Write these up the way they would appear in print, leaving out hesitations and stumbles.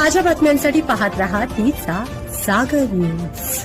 ताज्या बातम्यांसाठी पाहत रहा तिचा सागर न्यूज।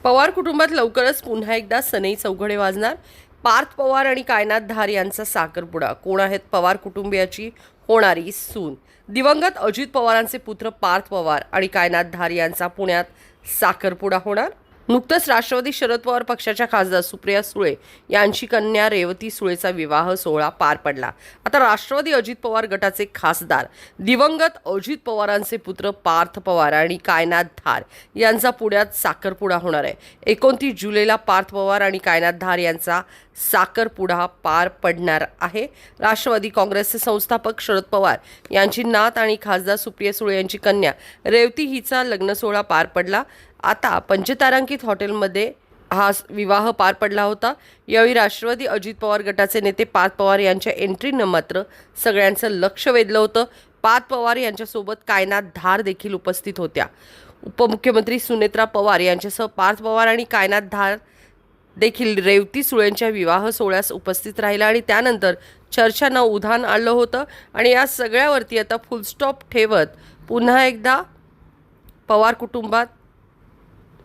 पवार कुटुंबात लवकरच पुन्हा एकदा सनई चौघडे वाजणार। पार्थ पवार आणि कायनाथ धार यांचा साखरपुडा। कोण आहेत पवार कुटुंबियाची होणारी सून? दिवंगत अजित पवारांचे पुत्र पार्थ पवार आणि कायनाथ धार यांचा पुण्यात साखरपुडा होणार। नुकतंच राष्ट्रवादी शरद पवार पक्षाच्या खासदार सुप्रिया सुळे यांची कन्या रेवती सुळेचा विवाह सोहळा पार पडला। आता राष्ट्रवादी अजित पवार गटाचे खासदार दिवंगत अजित पवारांचे पुत्र पार्थ पवार आणि कायनाथ धार यांचा पुण्यात साखरपुडा होणार आहे। 29 जुलैला पार्थ पवार आणि कायनाथ धार यांचा साखरपुडा पार पडणार आहे। राष्ट्रवादी काँग्रेसचे संस्थापक शरद पवार यांची नात आणि खासदार सुप्रिया सुळे यांची कन्या रेवती हिचा लग्न सोहळा पार पडला। आता पंचतारांकित हॉटेलमध्ये हा विवाह पार पडला होता। यावेळी राष्ट्रवादी अजित पवार गटाचे नेते पार्थ पवार यांच्या एंट्रीनं मात्र सगळ्यांचं लक्ष वेधलं होतं। पार्थ पवार यांच्यासोबत कायनाथ धार देखील उपस्थित होत्या। उपमुख्यमंत्री सुनेत्रा पवार यांच्यासह पार्थ पवार आणि कायनाथ धार देखील रेवती सुळेंच्या विवाह सोहळ्यास उपस्थित राहिला आणि त्यानंतर चर्चांना उधाण आलं होतं। आणि या सगळ्यावरती आता फुलस्टॉप ठेवत पुन्हा एकदा पवार कुटुंबात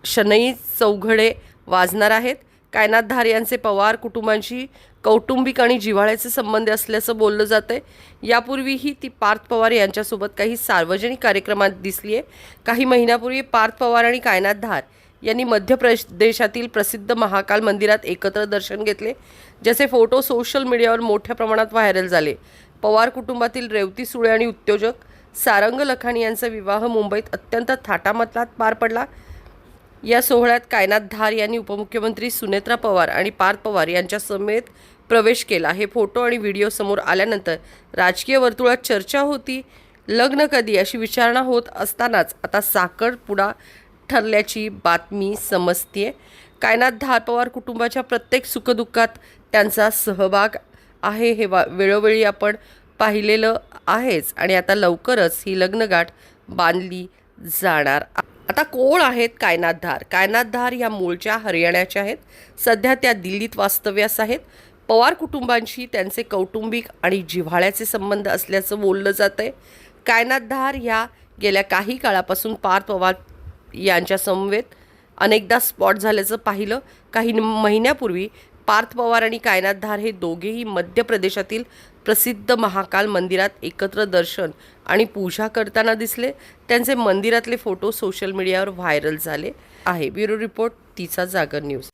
शनई चौघडे वाजणार आहेत। कायनाथ धार यांचे पवार कुटुंबांशी कौटुंबिक आणि जिव्हाळ्याचे संबंध असल्याचं बोललं जातंय। यापूर्वीही ती पार्थ पवार यांच्यासोबत काही सार्वजनिक कार्यक्रमात दिसली आहे। काही महिन्यापूर्वी पार्थ पवार आणि कायनाथ धार यांनी मध्य प्रदेशातील प्रसिद्ध महाकाल मंदिरात एकत्र दर्शन घेतले, ज्याचे फोटो सोशल मीडियावर मोठ्या प्रमाणात व्हायरल झाले। पवार कुटुंबातील रेवती सुळे आणि उद्योजक सारंग लखानी यांचा विवाह मुंबईत अत्यंत थाटामाटात पार पडला। या सोहळ्यात कायनाथ धार यांनी उपमुख्यमंत्री सुनेत्रा पवार आणि पार्थ पवार यांच्या समेत प्रवेश केला। हे फोटो आणि व्हिडिओ समोर आल्यानंतर राजकीय वर्तुळात चर्चा होती। लग्न कधी अशी विचारणा होत असतानाच आता साखरपुडा ठरल्याची बातमी समजते। कायनाथ धार पवार कुटुंबाच्या प्रत्येक सुखदुःखात त्यांचा सहभाग आहे, हे वेळोवेळी आपण पाहिलेलं आहेच आणि आता लवकरच ही लग्नगाठ बांधली जाणार। आता कोण आहेत कायनाथ धार? कायनाथ धार या मूळच्या हरियाणाच्या आहेत। सध्या त्या दिल्लीत वास्तव्यास आहेत। पवार कुटुंबांशी त्यांचे कौटुंबिक आणि जिव्हाळ्याचे संबंध असल्याचं बोललं जातंय। कायनाथ धार या गेल्या काही काळापासून पार्थ पवार यांच्या समवेत अनेकदा स्पॉट झाल्याचं पाहिलं। काही महिन्यापूर्वी पार्थ पवार आणि कायनाथ धार हे दोघेही मध्य प्रदेशातील प्रसिद्ध महाकाल मंदिरात एकत्र दर्शन आणि पूजा करताना दिसले। त्यांचे मंदिरातले फोटो सोशल मीडियावर व्हायरल झाले आहे। ब्युरो रिपोर्ट तिचा जागर न्यूज।